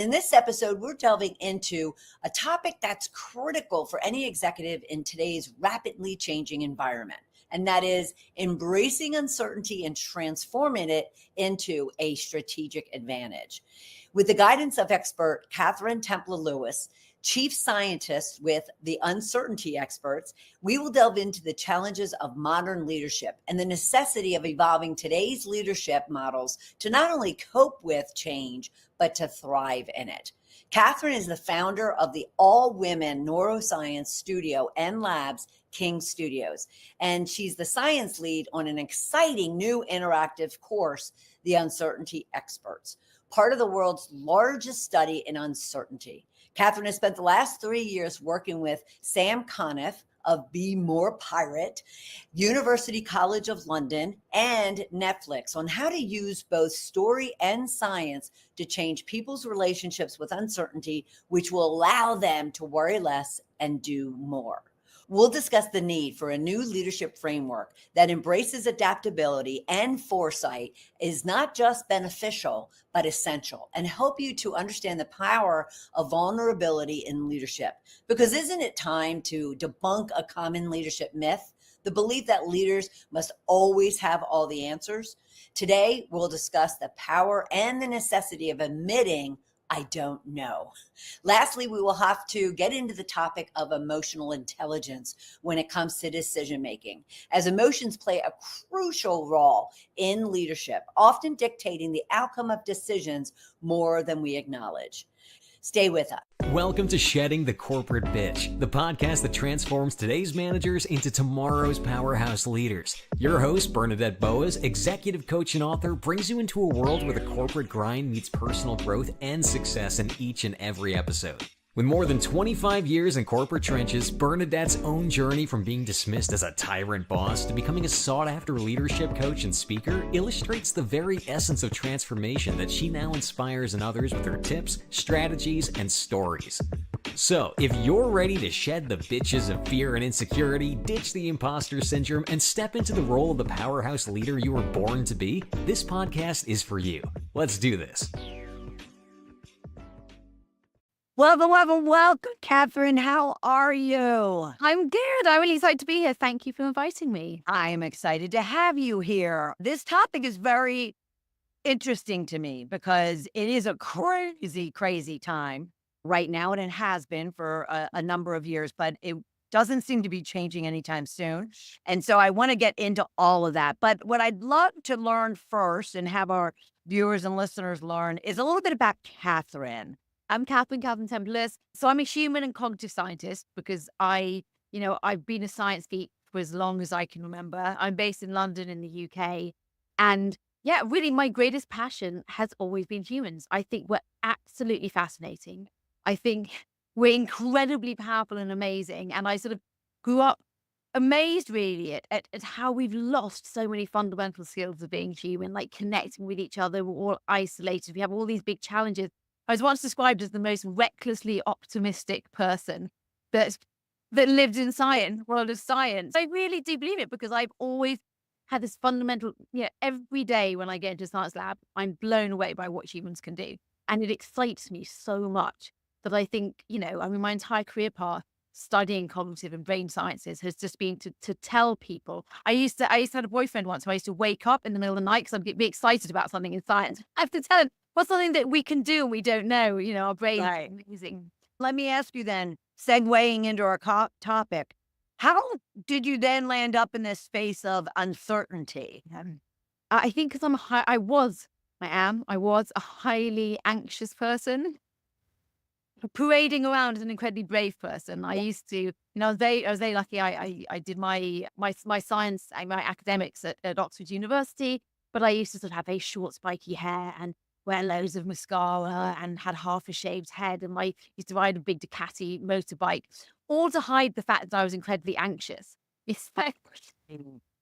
In this episode, we're delving into a topic that's critical for any executive in today's rapidly changing environment, and that is embracing uncertainty and transforming it into a strategic advantage. With the guidance of expert Katherine Templar Lewis, chief scientist with the Uncertainty Experts, we will delve into the challenges of modern leadership and the necessity of evolving today's leadership models to not only cope with change, but to thrive in it. Katherine is the founder of the all-women neuroscience studio and labs, King Studios, and she's the science lead on an exciting new interactive course, The Uncertainty Experts, part of the world's largest study in uncertainty. Katherine has spent the last 3 years working with Sam Conniff of Be More Pirate, University College of London, and Netflix on how to use both story and science to change people's relationships with uncertainty, which will allow them to worry less and do more. We'll discuss the need for a new leadership framework that embraces adaptability and foresight, is not just beneficial, but essential, and help you to understand the power of vulnerability in leadership. Because isn't it time to debunk a common leadership myth, the belief that leaders must always have all the answers? Today, we'll discuss the power and the necessity of admitting I don't know. Lastly, we will have to get into the topic of emotional intelligence when it comes to decision making, as emotions play a crucial role in leadership, often dictating the outcome of decisions more than we acknowledge. Stay with us. Welcome to Shedding the Corporate Bitch, the podcast that transforms today's managers into tomorrow's powerhouse leaders. Your host, Bernadette Boas, executive coach and author, brings you into a world where the corporate grind meets personal growth and success in each and every episode. With more than 25 years in corporate trenches, Bernadette's own journey from being dismissed as a tyrant boss to becoming a sought-after leadership coach and speaker illustrates the very essence of transformation that she now inspires in others with her tips, strategies, and stories. So, if you're ready to shed the bitches of fear and insecurity, ditch the imposter syndrome, and step into the role of the powerhouse leader you were born to be, this podcast is for you. Let's do this. Welcome, Katherine. How are you? I'm good. I'm really excited to be here. Thank you for inviting me. I am excited to have you here. This topic is very interesting to me because it is a crazy time right now, and it has been for a number of years, but it doesn't seem to be changing anytime soon. And so I want to get into all of that. But what I'd love to learn first and have our viewers and listeners learn is a little bit about Katherine. I'm Katherine Templar Lewis. So I'm a human and cognitive scientist because I've been a science geek for as long as I can remember. I'm based in London in the UK. And yeah, really my greatest passion has always been humans. I think we're absolutely fascinating. I think we're incredibly powerful and amazing. And I sort of grew up amazed really at how we've lost so many fundamental skills of being human, like connecting with each other. We're all isolated. We have all these big challenges. I was once described as the most recklessly optimistic person that lived in world of science. I really do believe it because I've always had this fundamental, every day when I get into a science lab, I'm blown away by what humans can do. And it excites me so much that I think, my entire career path studying cognitive and brain sciences has just been to tell people. I used to have a boyfriend once who I used to wake up in the middle of the night because I'd be excited about something in science. I have to tell him, what's something that we can do and we don't know? Our brain is amazing. Let me ask you then, segueing into our topic, how did you then land up in this space of uncertainty? I think because I was a highly anxious person, parading around as an incredibly brave person. I used to, I was very lucky. I did my science and my academics at Oxford University, but I used to sort of have very short, spiky hair and wear loads of mascara and had half a shaved head. And I used to ride a big Ducati motorbike, all to hide the fact that I was incredibly anxious. And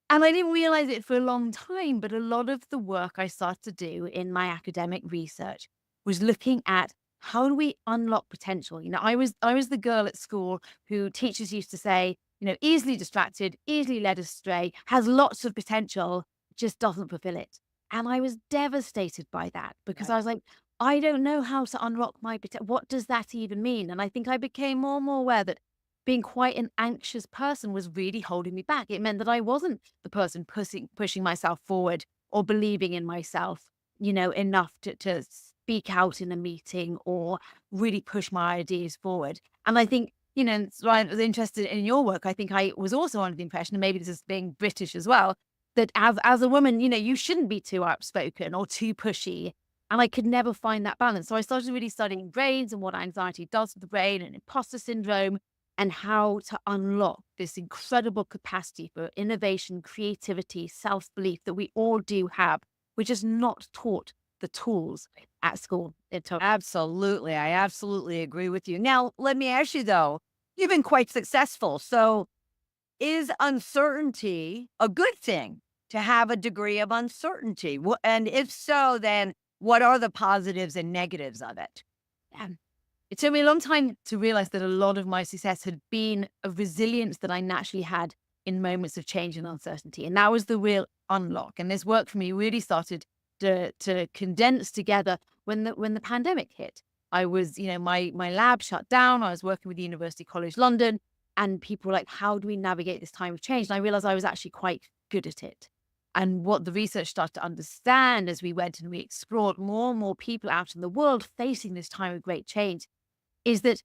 I didn't realize it for a long time, but a lot of the work I started to do in my academic research was looking at how do we unlock potential? I was the girl at school who teachers used to say, easily distracted, easily led astray, has lots of potential, just doesn't fulfill it. And I was devastated by that because I was like, I don't know how to unlock my potential. What does that even mean? And I think I became more and more aware that being quite an anxious person was really holding me back. It meant that I wasn't the person pushing myself forward or believing in myself, enough to speak out in a meeting or really push my ideas forward. And I think, so I was interested in your work. I think I was also under the impression, and maybe this is being British as well, that as a woman, you shouldn't be too outspoken or too pushy. And I could never find that balance. So I started really studying brains and what anxiety does to the brain and imposter syndrome and how to unlock this incredible capacity for innovation, creativity, self-belief that we all do have. We're just not taught the tools at school. Absolutely. I absolutely agree with you. Now, let me ask you though, you've been quite successful. So is uncertainty a good thing, to have a degree of uncertainty? And if so, then what are the positives and negatives of it? Yeah. It took me a long time to realize that a lot of my success had been a resilience that I naturally had in moments of change and uncertainty. And that was the real unlock. And this work for me really started to condense together when the pandemic hit. I was, my lab shut down. I was working with University College London, and people were like, how do we navigate this time of change? And I realized I was actually quite good at it. And what the research started to understand as we went and we explored more and more people out in the world facing this time of great change is that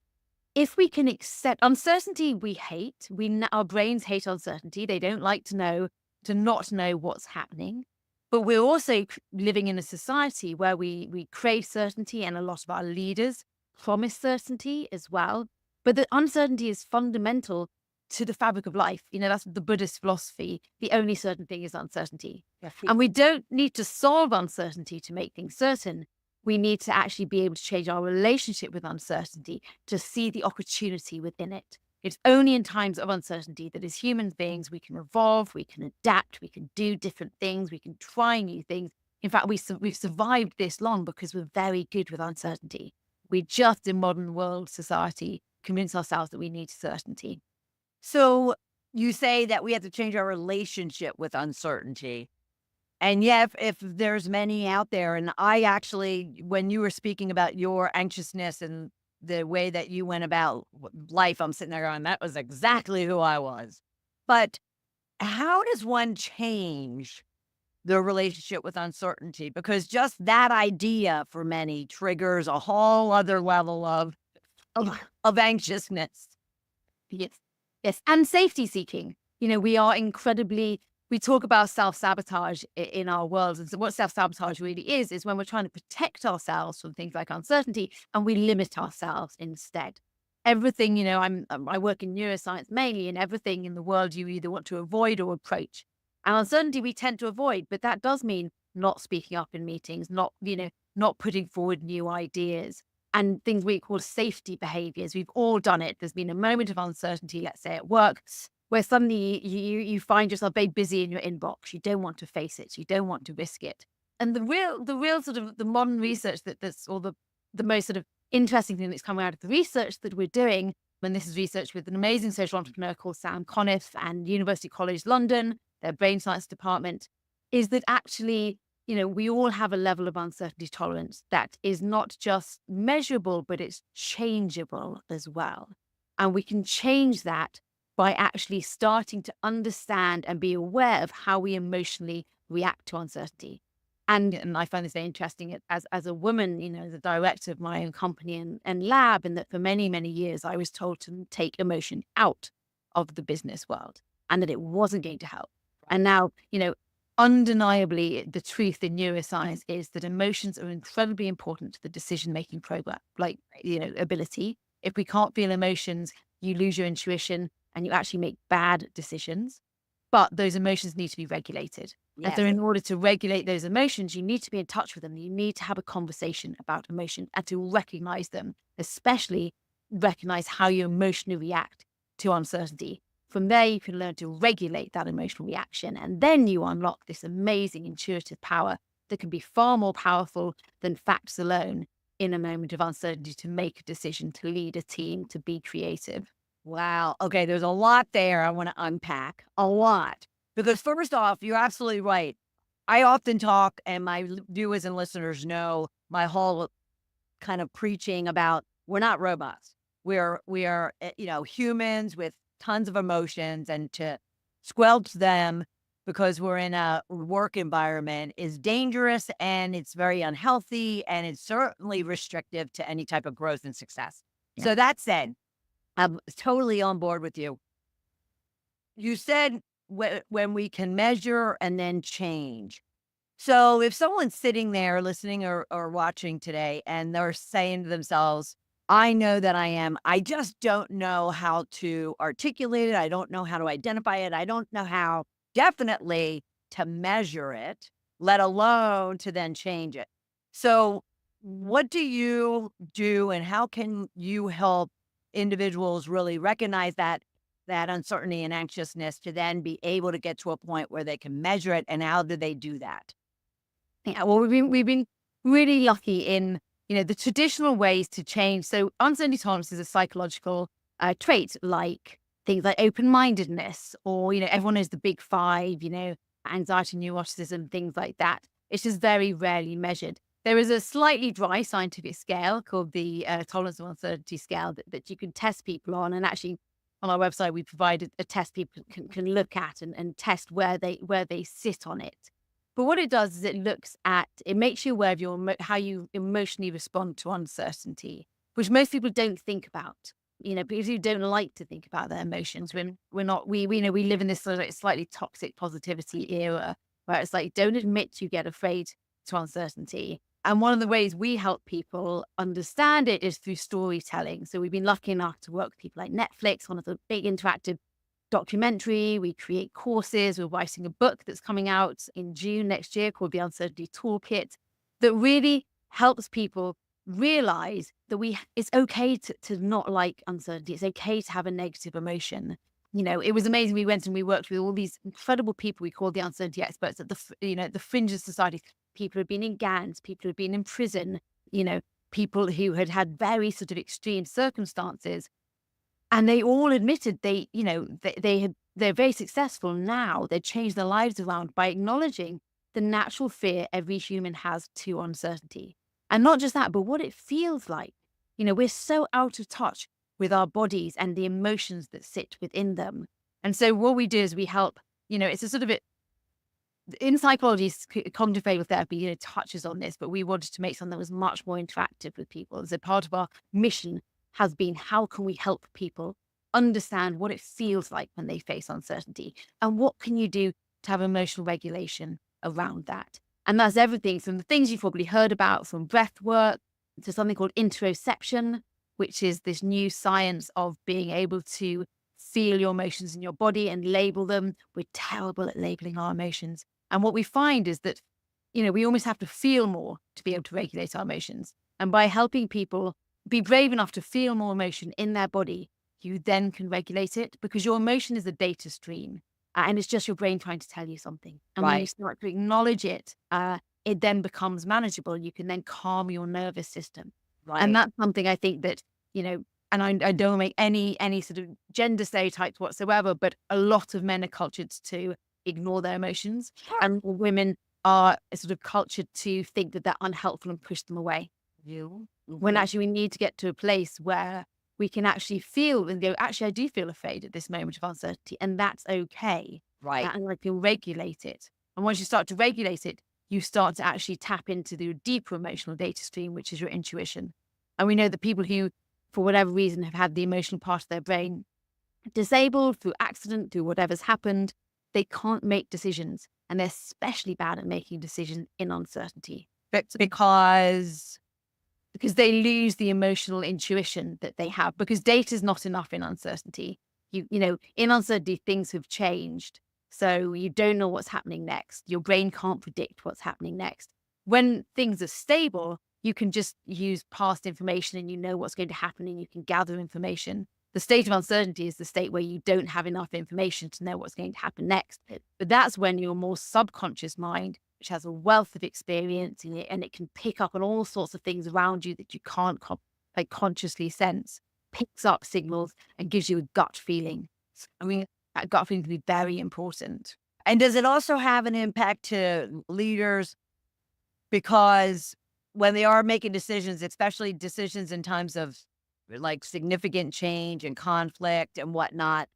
if we can accept uncertainty, we hate. Our brains hate uncertainty. They don't like to not know what's happening. But we're also living in a society where we crave certainty, and a lot of our leaders promise certainty as well. But the uncertainty is fundamental to the fabric of life. That's the Buddhist philosophy. The only certain thing is uncertainty. Yes. And we don't need to solve uncertainty to make things certain. We need to actually be able to change our relationship with uncertainty, to see the opportunity within it. It's only in times of uncertainty that as human beings, we can evolve, we can adapt, we can do different things, we can try new things. In fact, we've survived this long because we're very good with uncertainty. We just, in modern world society, convince ourselves that we need certainty. So you say that we have to change our relationship with uncertainty. And yeah, if there's many out there, and I actually, when you were speaking about your anxiousness and the way that you went about life, I'm sitting there going, that was exactly who I was. But how does one change their relationship with uncertainty? Because just that idea for many triggers a whole other level of anxiousness. Yes. Yes. And safety seeking. We talk about self-sabotage in our world. And so what self-sabotage really is when we're trying to protect ourselves from things like uncertainty, and we limit ourselves instead. Everything, I work in neuroscience mainly, and everything in the world you either want to avoid or approach. And uncertainty we tend to avoid, but that does mean not speaking up in meetings, not putting forward new ideas, and things we call safety behaviors. We've all done it. There's been a moment of uncertainty, let's say at work, where suddenly you find yourself very busy in your inbox. You don't want to face it. You don't want to risk it. And the real sort of the modern research the most sort of interesting thing that's coming out of the research that we're doing, and this is research with an amazing social entrepreneur called Sam Conniff and University College London, their brain science department, is that actually, we all have a level of uncertainty tolerance that is not just measurable, but it's changeable as well. And we can change that by actually starting to understand and be aware of how we emotionally react to uncertainty. And I find this very interesting as a woman, the director of my own company and lab, and that for many, many years, I was told to take emotion out of the business world and that it wasn't going to help. And now, undeniably, the truth in neuroscience is that emotions are incredibly important to the decision-making program, ability. If we can't feel emotions, you lose your intuition and you actually make bad decisions. But those emotions need to be regulated. Yes. And so in order to regulate those emotions, you need to be in touch with them. You need to have a conversation about emotion and to recognize them, especially recognize how you emotionally react to uncertainty. From there, you can learn to regulate that emotional reaction. And then you unlock this amazing intuitive power that can be far more powerful than facts alone in a moment of uncertainty, to make a decision, to lead a team, to be creative. Wow. Okay, there's a lot there I want to unpack. A lot. Because first off, you're absolutely right. I often talk, and my viewers and listeners know my whole kind of preaching about we're not robots. We are humans with tons of emotions, and to squelch them because we're in a work environment is dangerous, and it's very unhealthy, and it's certainly restrictive to any type of growth and success. Yeah. So that said, I'm totally on board with you. You said when we can measure and then change. So if someone's sitting there listening or watching today and they're saying to themselves, I know that I just don't know how to articulate it. I don't know how to identify it. I don't know how definitely to measure it, let alone to then change it. So what do you do, and how can you help individuals really recognize that uncertainty and anxiousness to then be able to get to a point where they can measure it? And how do they do that? Yeah, well, we've been really lucky in, the traditional ways to change. So uncertainty tolerance is a psychological trait, like things like open-mindedness, or, everyone knows the big five, anxiety, neuroticism, things like that. It's just very rarely measured. There is a slightly dry scientific scale called the tolerance of uncertainty scale that you can test people on. And actually, on our website, we provided a test people can look at and test where they sit on it. But what it does is it makes you aware of how you emotionally respond to uncertainty, which most people don't think about. Because you don't like to think about their emotions. We live in this sort of slightly toxic positivity era where it's like, don't admit you get afraid to uncertainty. And one of the ways we help people understand it is through storytelling. So we've been lucky enough to work with people like Netflix on a sort of big interactive documentary. We create courses. We're writing a book that's coming out in June next year called The Uncertainty Toolkit, that really helps people realize that it's okay to not like uncertainty. It's okay to have a negative emotion. It was amazing. We went and we worked with all these incredible people we call the uncertainty experts at the fringe of society. People who had been in gangs, people who had been in prison, people who had very sort of extreme circumstances. And they all admitted they're very successful now. They changed their lives around by acknowledging the natural fear every human has to uncertainty. And not just that, but what it feels like. We're so out of touch with our bodies and the emotions that sit within them. And so what we do is we help, it's a sort of in psychology, cognitive behavioral therapy, touches on this, but we wanted to make something that was much more interactive with people. As a part of our mission has been, how can we help people understand what it feels like when they face uncertainty? And what can you do to have emotional regulation around that? And that's everything from the things you've probably heard about, from breath work to something called interoception, which is this new science of being able to feel your emotions in your body and label them. We're terrible at labeling our emotions. And what we find is that, we almost have to feel more to be able to regulate our emotions. And by helping people be brave enough to feel more emotion in their body, you then can regulate it, because your emotion is a data stream. And it's just your brain trying to tell you something. And when you start to acknowledge it, it then becomes manageable. You can then calm your nervous system. Right. And that's something I think that, and I don't make any sort of gender stereotypes whatsoever, but a lot of men are cultured to ignore their emotions. Sure. And women are sort of cultured to think that they're unhelpful and push them away. When actually we need to get to a place where we can actually feel and go, actually, I do feel afraid at this moment of uncertainty, and that's okay. Right. And I can regulate it. And once you start to regulate it, you start to actually tap into the deeper emotional data stream, which is your intuition. And we know that people who, for whatever reason, have had the emotional part of their brain disabled through accident, through whatever's happened, they can't make decisions. And they're especially bad at making decisions in uncertainty. Because they lose the emotional intuition that they have, because data is not enough in uncertainty. In uncertainty, things have changed. So you don't know what's happening next. Your brain can't predict what's happening next. When things are stable, you can just use past information and you know what's going to happen and you can gather information. The state of uncertainty is the state where you don't have enough information to know what's going to happen next. But that's when your more subconscious mind, which has a wealth of experience in it, and it can pick up on all sorts of things around you that you can't consciously sense, picks up signals and gives you a gut feeling. I mean, that gut feeling can be very important. And does it also have an impact to leaders? Because when they are making decisions, especially decisions in times of like significant change and conflict and whatnot,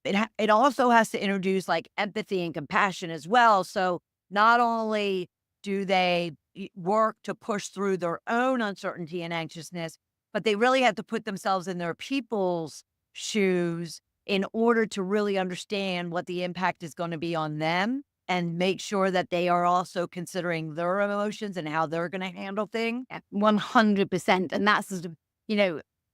it also has to introduce like empathy and compassion as well. So not only do they work to push through their own uncertainty and anxiousness, but they really have to put themselves in their people's shoes in order to really understand what the impact is going to be on them and make sure that they are also considering their emotions and how they're going to handle things. Yeah, 100%. And that's sort of,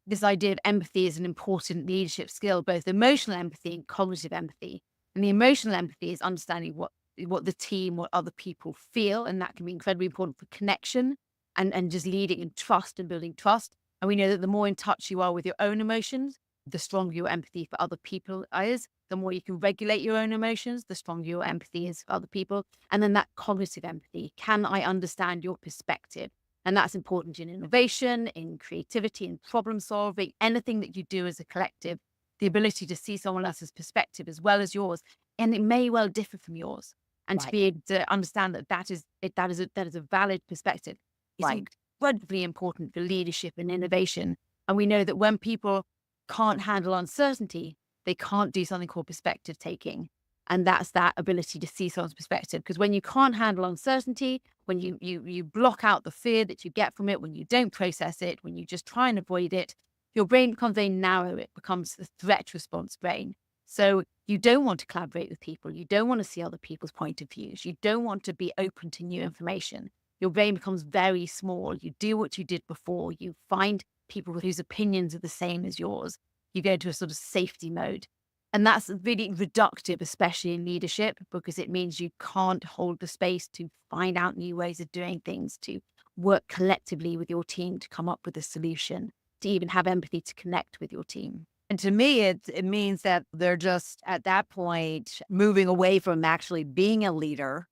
this idea of empathy is an important leadership skill, both emotional empathy and cognitive empathy. And the emotional empathy is understanding what the team, what other people feel. And that can be incredibly important for connection and just leading in trust and building trust. And we know that the more in touch you are with your own emotions, the stronger your empathy for other people is. The more you can regulate your own emotions, the stronger your empathy is for other people. And then that cognitive empathy. Can I understand your perspective? And that's important in innovation, in creativity, in problem solving, anything that you do as a collective, the ability to see someone else's perspective as well as yours. And it may well differ from yours. And to be able to understand that is a valid perspective is incredibly important for leadership and innovation. And we know that when people can't handle uncertainty, they can't do something called perspective taking. And that's that ability to see someone's perspective. Because when you can't handle uncertainty, when you block out the fear that you get from it, when you don't process it, when you just try and avoid it, your brain becomes very narrow. It becomes the threat response brain. So you don't want to collaborate with people. You don't want to see other people's point of views. You don't want to be open to new information. Your brain becomes very small. You do what you did before. You find people whose opinions are the same as yours. You go into a sort of safety mode. And that's really reductive, especially in leadership, because it means you can't hold the space to find out new ways of doing things, to work collectively with your team to come up with a solution, to even have empathy to connect with your team. And to me, it means that they're just at that point moving away from actually being a leader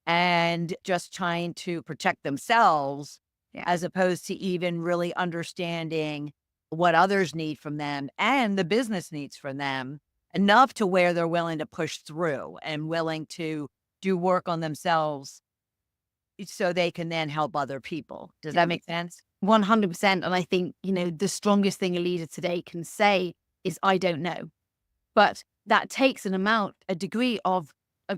and just trying to protect themselves, as opposed to even really understanding what others need from them and the business needs from them enough to where they're willing to push through and willing to do work on themselves so they can then help other people. Does that make sense? 100%. And I think, the strongest thing a leader today can say is, I don't know. But that takes a degree of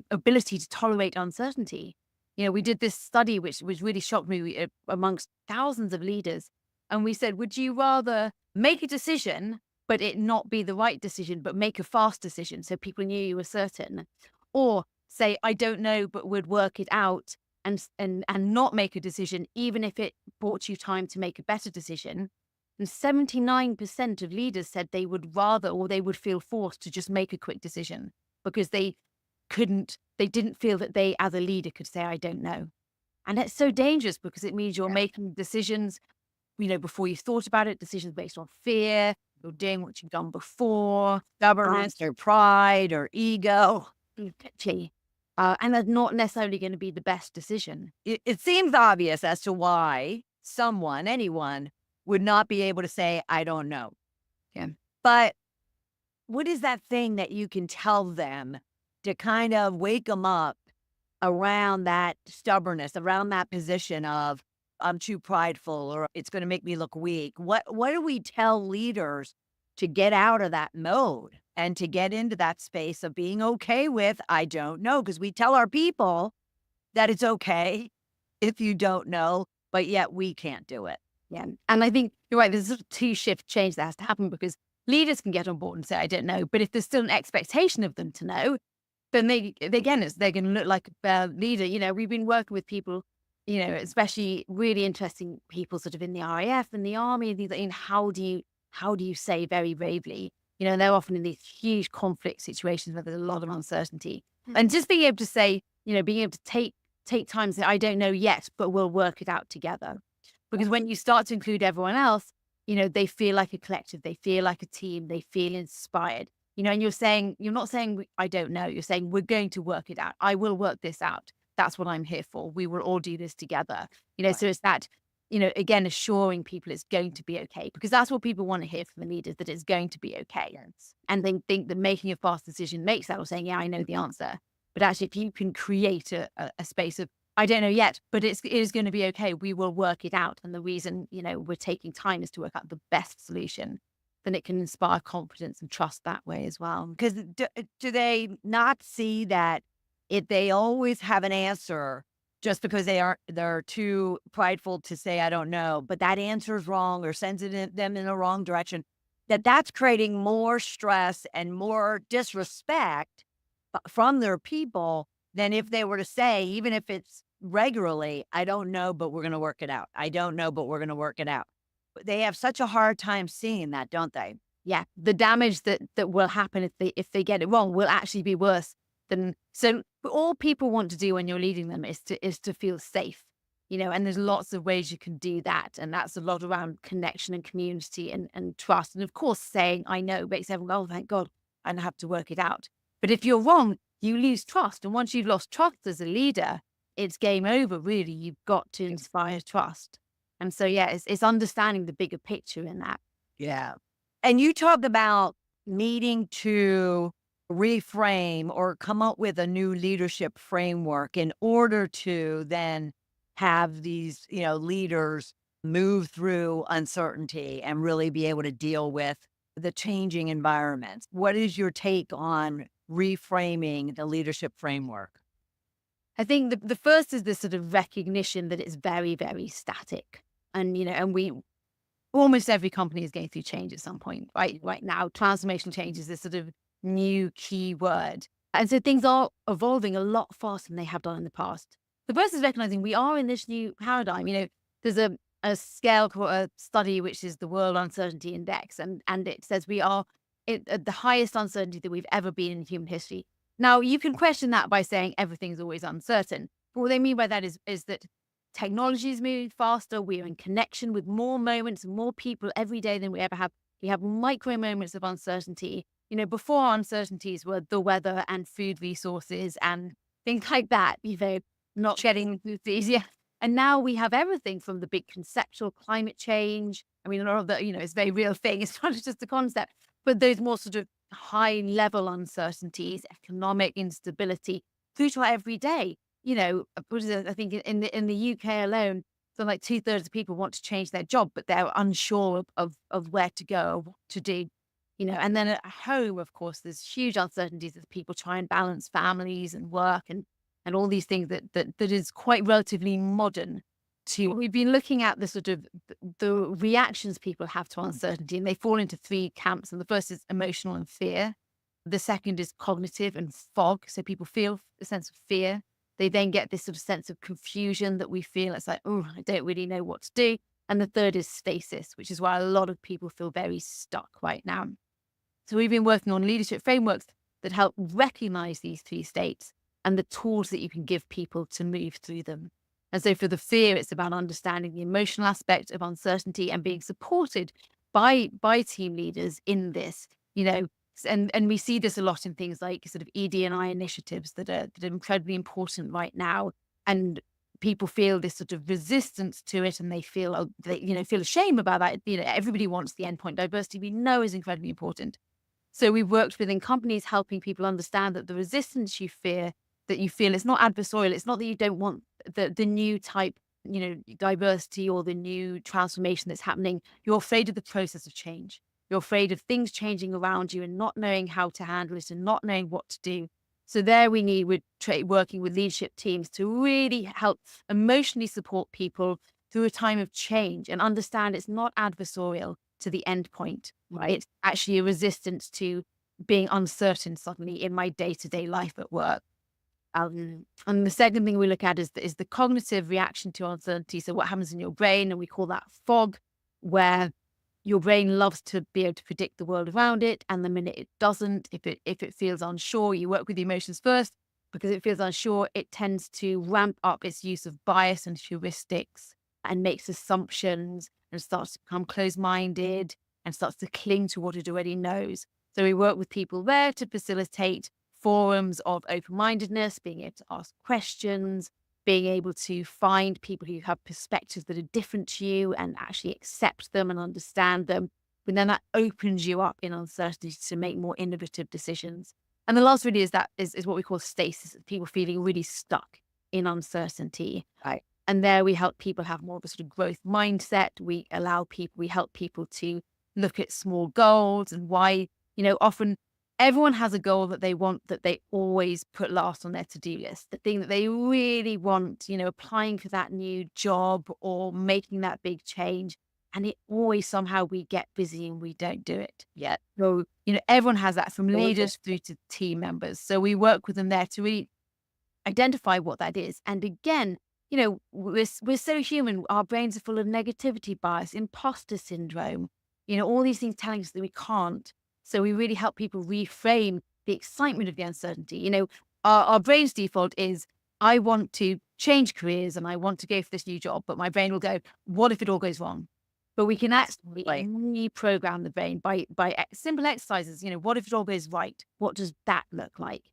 ability to tolerate uncertainty. We did this study, which really shocked me amongst thousands of leaders. And we said, would you rather make a decision, but it not be the right decision, but make a fast decision so people knew you were certain? Or say, I don't know, but would work it out and not make a decision, even if it brought you time to make a better decision? And 79% of leaders said they would rather, or they would feel forced to just make a quick decision because they didn't feel that they as a leader could say, I don't know. And that's so dangerous because it means you're making decisions before you thought about it, decisions based on fear, you're doing what you've done before, Stubbornness or pride or ego. Exactly. And that's not necessarily going to be the best decision. It seems obvious as to why anyone would not be able to say, I don't know. Yeah. But what is that thing that you can tell them to kind of wake them up around that stubbornness, around that position of, I'm too prideful or it's going to make me look weak? What do we tell leaders to get out of that mode and to get into that space of being okay with, I don't know? Because we tell our people that it's okay if you don't know, but yet we can't do it. Yeah. And I think you're right. There's a two-shift change that has to happen because leaders can get on board and say, I don't know. But if there's still an expectation of them to know, then they're going to look like a leader. We've been working with people, especially really interesting people sort of in the RAF and the army, in how do you say very bravely, they're often in these huge conflict situations where there's a lot of uncertainty. And just being able to say, being able to take time to say, I don't know yet, but we'll work it out together. Because when you start to include everyone else, they feel like a collective, they feel like a team, they feel inspired, and you're not saying, I don't know, you're saying, we're going to work it out. I will work this out. That's what I'm here for. We will all do this together. So it's that, again, assuring people it's going to be okay, because that's what people want to hear from the leaders, that it's going to be okay. Yes. And they think that making a fast decision makes that, or saying, yeah, I know the answer. But actually, if you can create a space of I don't know yet, but it is going to be okay. We will work it out. And the reason, we're taking time is to work out the best solution. Then it can inspire confidence and trust that way as well. Because do they not see that if they always have an answer just because they're too prideful to say, I don't know, but that answer is wrong or sends them in the wrong direction, that's creating more stress and more disrespect from their people than if they were to say, even if it's regularly, I don't know, but we're going to work it out. I don't know, but we're going to work it out. They have such a hard time seeing that, don't they? Yeah, the damage that will happen if they get it wrong will actually be worse than. So all people want to do when you're leading them is to feel safe, and there's lots of ways you can do that, and that's a lot around connection and community and trust, and of course saying I know makes everyone go, oh, thank God, I don't have to work it out. But if you're wrong, you lose trust, and once you've lost trust as a leader, it's game over. Really, you've got to inspire trust. And so, yeah, it's understanding the bigger picture in that. Yeah. And you talked about needing to reframe or come up with a new leadership framework in order to then have these, leaders move through uncertainty and really be able to deal with the changing environments. What is your take on reframing the leadership framework? I think the first is this sort of recognition that it's very, very static. And, almost every company is going through change at some point, right? Right now, transformational change is this sort of new key word. And so things are evolving a lot faster than they have done in the past. The first is recognizing we are in this new paradigm. There's a scale called a study, which is the World Uncertainty Index. And it says we are at the highest uncertainty that we've ever been in human history. Now, you can question that by saying everything's always uncertain. But what they mean by that is that technology is moving faster. We're in connection with more moments and more people every day than we ever have. We have micro moments of uncertainty. Before uncertainties were the weather and food resources and things like that, not getting these. Yeah. And now we have everything from the big conceptual climate change. I mean, a lot of that, it's a very real thing. It's not just a concept, but those more sort of high level uncertainties, economic instability through to our every day. I think in the UK alone, so like 2/3 of people want to change their job, but they're unsure of where to go or what to do. And then at home, of course, there's huge uncertainties as people try and balance families and work and all these things that is quite relatively modern. We've been looking at the sort of the reactions people have to uncertainty, and they fall into three camps. And the first is emotional and fear. The second is cognitive and fog. So people feel a sense of fear. They then get this sort of sense of confusion that we feel. It's like, oh, I don't really know what to do. And the third is stasis, which is why a lot of people feel very stuck right now. So we've been working on leadership frameworks that help recognize these three states and the tools that you can give people to move through them. And so for the fear, it's about understanding the emotional aspect of uncertainty and being supported by team leaders in this, and we see this a lot in things like sort of ED&I initiatives that are incredibly important right now. And people feel this sort of resistance to it, and they feel feel ashamed about that. Everybody wants the endpoint diversity we know is incredibly important. So we've worked within companies helping people understand that the resistance you feel it's not adversarial. It's not that you don't want the new type, diversity or the new transformation that's happening. You're afraid of the process of change. You're afraid of things changing around you and not knowing how to handle it and not knowing what to do. So there we're working with leadership teams to really help emotionally support people through a time of change and understand it's not adversarial to the end point, right? It's actually a resistance to being uncertain suddenly in my day-to-day life at work. And the second thing we look at is the cognitive reaction to uncertainty. So what happens in your brain, and we call that fog, where your brain loves to be able to predict the world around it. And the minute it doesn't, if it feels unsure, you work with the emotions first, because it feels unsure, it tends to ramp up its use of bias and heuristics and makes assumptions and starts to become closed-minded and starts to cling to what it already knows. So we work with people there to facilitate forums of open-mindedness, being able to ask questions, being able to find people who have perspectives that are different to you and actually accept them and understand them. And then that opens you up in uncertainty to make more innovative decisions. And the last really is what we call stasis, people feeling really stuck in uncertainty. Right. And there we help people have more of a sort of growth mindset. We help people to look at small goals and why, often everyone has a goal that they want that they always put last on their to-do list. The thing that they really want, applying for that new job or making that big change. And it always somehow we get busy and we don't do it yet. So, everyone has that from leaders through to team members. So we work with them there to really identify what that is. And again, we're so human. Our brains are full of negativity bias, imposter syndrome, all these things telling us that we can't. So we really help people reframe the excitement of the uncertainty. Our brain's default is, I want to change careers and I want to go for this new job, but my brain will go, what if it all goes wrong? But we can actually reprogram the brain by simple exercises. What if it all goes right? What does that look like?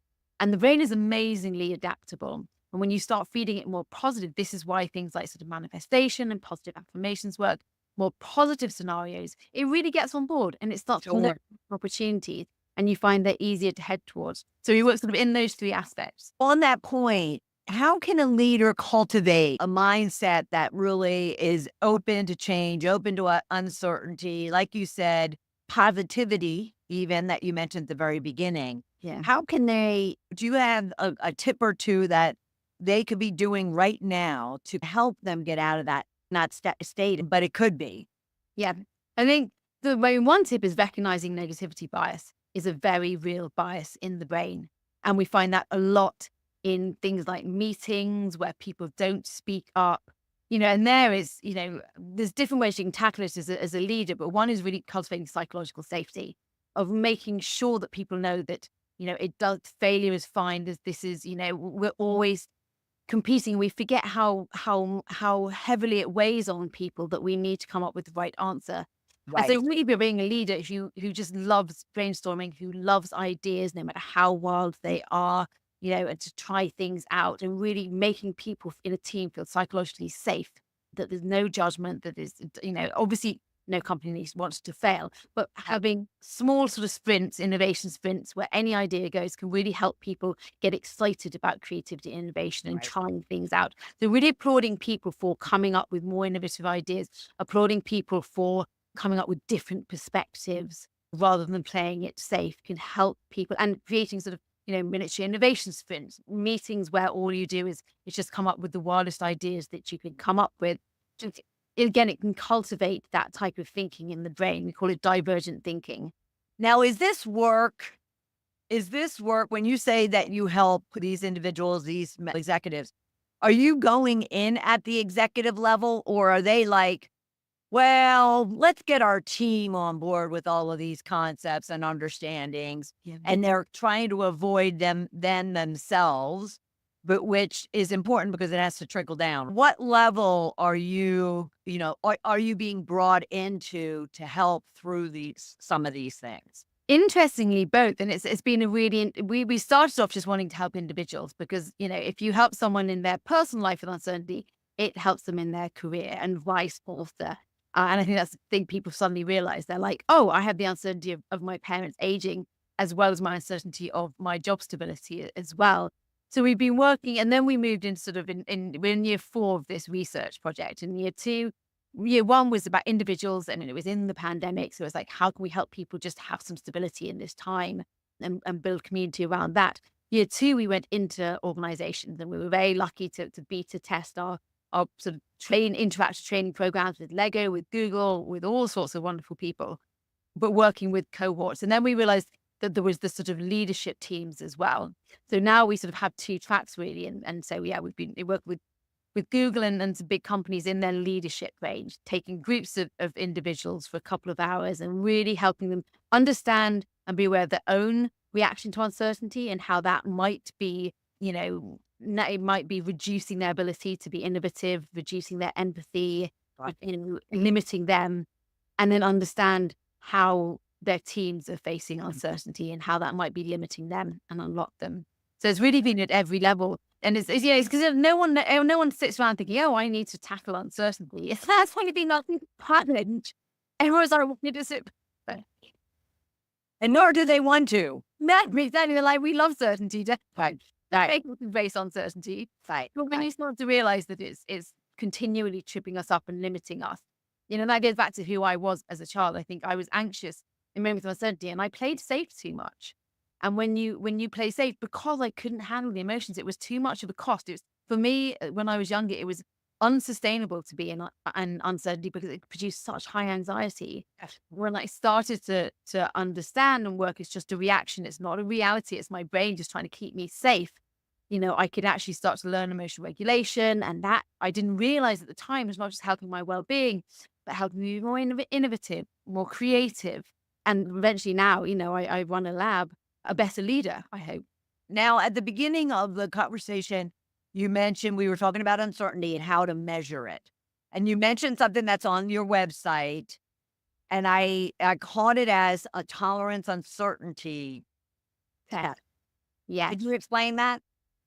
And the brain is amazingly adaptable. And when you start feeding it more positive, this is why things like sort of manifestation and positive affirmations work. More positive scenarios, it really gets on board and it starts to look for opportunities, and you find they're easier to head towards. So we work sort of in those three aspects. On that point, how can a leader cultivate a mindset that really is open to change, open to uncertainty, like you said, positivity, even that you mentioned at the very beginning? Yeah. How can do you have a tip or two that they could be doing right now to help them get out of that, not state, but it could be? Yeah. I think the one tip is recognizing negativity bias is a very real bias in the brain. And we find that a lot in things like meetings where people don't speak up, and there is, there's different ways you can tackle it as a leader, but one is really cultivating psychological safety of making sure that people know that, failure is fine. This is, we're always competing. We forget how heavily it weighs on people that we need to come up with the right answer. Right. And so really being a leader who just loves brainstorming, who loves ideas, no matter how wild they are, and to try things out and really making people in a team feel psychologically safe, that there's no judgment, that is, obviously no company wants to fail, but having small sort of sprints, innovation sprints, where any idea goes can really help people get excited about creativity, innovation, and trying things out. So really applauding people for coming up with more innovative ideas, applauding people for coming up with different perspectives rather than playing it safe can help people, and creating sort of, miniature innovation sprints, meetings where all you do is just come up with the wildest ideas that you can come up with. Again, it can cultivate that type of thinking in the brain. We call it divergent thinking. Now, is this work when you say that you help these individuals, these executives, are you going in at the executive level, or are they like, well, let's get our team on board with all of these concepts and understandings, and they're trying to avoid them themselves, but which is important because it has to trickle down? What level are you, are you being brought into to help through some of these things? Interestingly, both. And it's been a really, we started off just wanting to help individuals because, if you help someone in their personal life with uncertainty, it helps them in their career and vice versa. And I think that's the thing people suddenly realize. They're like, oh, I have the uncertainty of my parents aging as well as my uncertainty of my job stability as well. So we've been working, and then we moved in sort of we're in year 4 of this research project. In year 1 was about individuals, and it was in the pandemic. So it's like, how can we help people just have some stability in this time and build community around that? Year 2, we went into organizations, and we were very lucky to beta test our sort of interactive training programs with Lego, with Google, with all sorts of wonderful people, but working with cohorts. And then we realized that there was the sort of leadership teams as well. So now we sort of have 2 tracks really. And so, yeah, we've been working with Google and some big companies in their leadership range, taking groups of individuals for a couple of hours and really helping them understand and be aware of their own reaction to uncertainty and how that might be, it might be reducing their ability to be innovative, reducing their empathy, limiting them, and then understand how their teams are facing uncertainty and how that might be limiting them and unlock them. So it's really been at every level. And it's because no one sits around thinking, oh, I need to tackle uncertainty. It's that's only been nothing patterned. Everyone's like, And nor do they want to. They're like, we love certainty. Right. fake it can face uncertainty. Right. But when you start to realize that it's continually tripping us up and limiting us, that goes back to who I was as a child. I think I was anxious in moments of uncertainty, and I played safe too much. And when you play safe, because I couldn't handle the emotions, it was too much of a cost. It was, for me, when I was younger, it was unsustainable to be in an uncertainty because it produced such high anxiety. When I started to understand and work, it's just a reaction. It's not a reality. It's my brain just trying to keep me safe. I could actually start to learn emotional regulation, and that I didn't realize at the time was not just helping my well-being, but helping me be more innovative, more creative. And eventually now, I run a lab, a better leader, I hope. Now, at the beginning of the conversation, you mentioned we were talking about uncertainty and how to measure it. And you mentioned something that's on your website, and I caught it as a tolerance uncertainty test. Yeah. Could you explain that?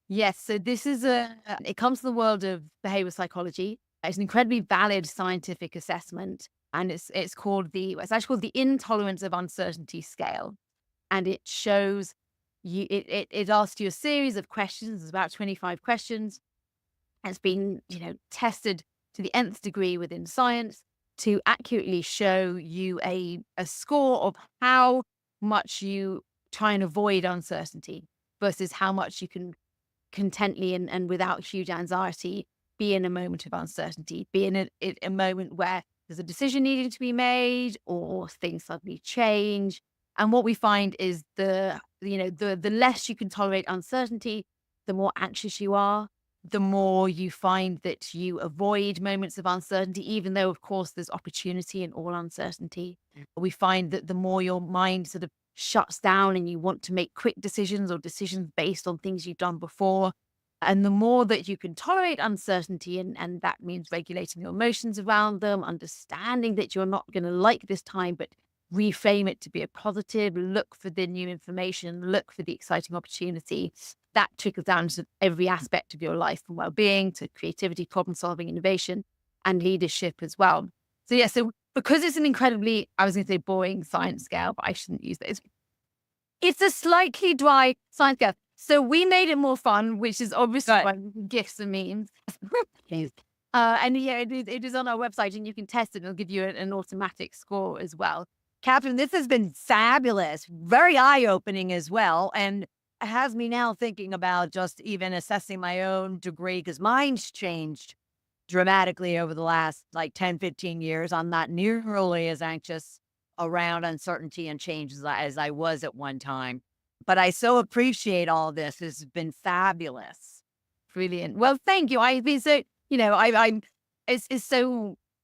Yes. So this is it comes from the world of behavioral psychology. It's an incredibly valid scientific assessment. And it's actually called the intolerance of uncertainty scale. And it shows you, it asks you a series of questions. There's about 25 questions. It's been, tested to the nth degree within science to accurately show you a score of how much you try and avoid uncertainty versus how much you can contently and without huge anxiety be in a moment of uncertainty, be in a moment where there's a decision needing to be made or things suddenly change. And what we find is the less you can tolerate uncertainty, the more anxious you are, the more you find that you avoid moments of uncertainty, even though, of course, there's opportunity in all uncertainty. We find that the more your mind sort of shuts down and you want to make quick decisions or decisions based on things you've done before. And the more that you can tolerate uncertainty, and that means regulating your emotions around them, understanding that you're not going to like this time, but reframe it to be a positive, look for the new information, look for the exciting opportunity. That trickles down to every aspect of your life, from well-being to creativity, problem solving, innovation, and leadership as well. So because it's an incredibly, I was going to say boring science scale, but I shouldn't use it. It's a slightly dry science scale. So we made it more fun, which is obviously why gifts and memes. And yeah, it is on our website, and you can test it. It'll give you an automatic score as well. Katherine, this has been fabulous, very eye-opening as well, and has me now thinking about just even assessing my own degree, because mine's changed dramatically over the last 10, 15 years. I'm not nearly as anxious around uncertainty and change as I was at one time. But I so appreciate all this. This has been fabulous. Brilliant. Well, thank you. I've been so,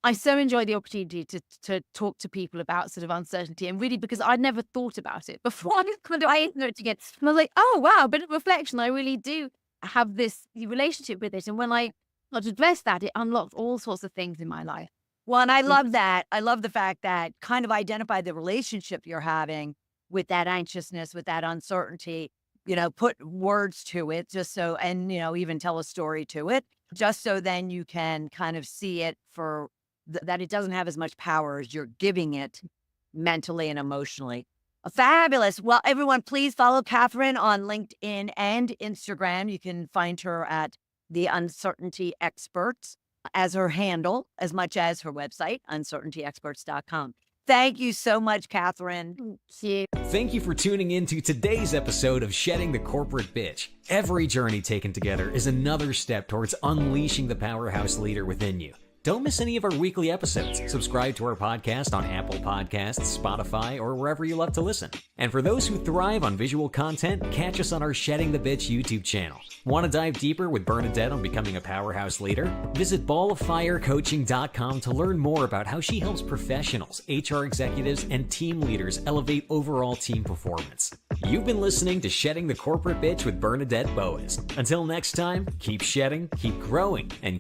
I so enjoy the opportunity to talk to people about sort of uncertainty, and really because I'd never thought about it before. I ignorant again. And I was like, oh, wow, a bit of reflection. I really do have this relationship with it. And when I got to address that, it unlocked all sorts of things in my life. Well, and I love that. I love the fact that kind of identify the relationship you're having with that anxiousness, with that uncertainty, put words to it just so, and, even tell a story to it, just so then you can kind of see it for that it doesn't have as much power as you're giving it mentally and emotionally. Fabulous. Well, everyone, please follow Katherine on LinkedIn and Instagram. You can find her at The Uncertainty Experts as her handle, as much as her website, uncertaintyexperts.com. Thank you so much, Katherine. Thank you for tuning in to today's episode of Shedding the Corporate Bitch. Every journey taken together is another step towards unleashing the powerhouse leader within you. Don't miss any of our weekly episodes. Subscribe to our podcast on Apple Podcasts, Spotify, or wherever you love to listen. And for those who thrive on visual content, catch us on our Shedding the Bitch YouTube channel. Want to dive deeper with Bernadette on becoming a powerhouse leader? Visit balloffirecoaching.com to learn more about how she helps professionals, HR executives, and team leaders elevate overall team performance. You've been listening to Shedding the Corporate Bitch with Bernadette Boas. Until next time, keep shedding, keep growing, and